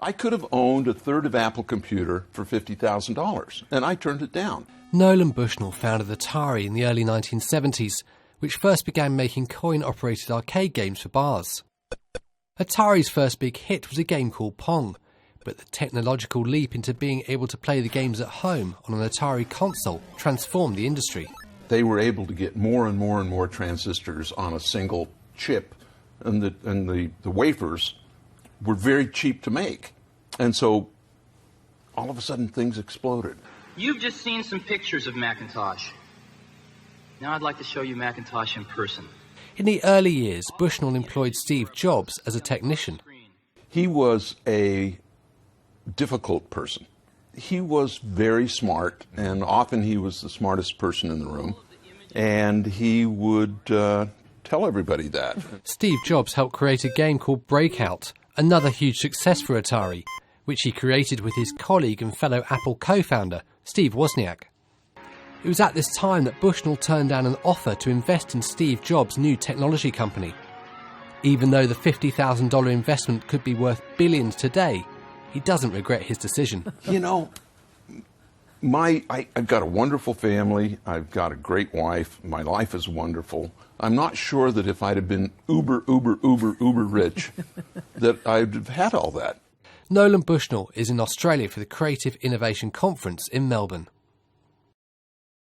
I could have owned a third of Apple computer for $50,000, and I turned it down. Nolan Bushnell founded Atari in the early 1970s, which first began making coin-operated arcade games for bars. Atari's first big hit was a game called Pong, but the technological leap into being able to play the games at home on an Atari console transformed the industry. They were able to get more and more and more transistors on a single chip, and the wafers were very cheap to make. And so all of a sudden things exploded. You've just seen some pictures of Macintosh. Now I'd like to show you Macintosh in person. In the early years, Bushnell employed Steve Jobs as a technician. He was a difficult person. He was very smart, and often he was the smartest person in the room, and he would tell everybody that. Steve Jobs helped create a game called Breakout, another huge success for Atari, which he created with his colleague and fellow Apple co-founder, Steve Wozniak. It was at this time that Bushnell turned down an offer to invest in Steve Jobs' new technology company. Even though the $50,000 investment could be worth billions today, he doesn't regret his decision. You know, I've got a wonderful family. I've got a great wife. My life is wonderful. I'm not sure that if I'd have been uber rich, that I'd have had all that. Nolan Bushnell is in Australia for the Creative Innovation Conference in Melbourne.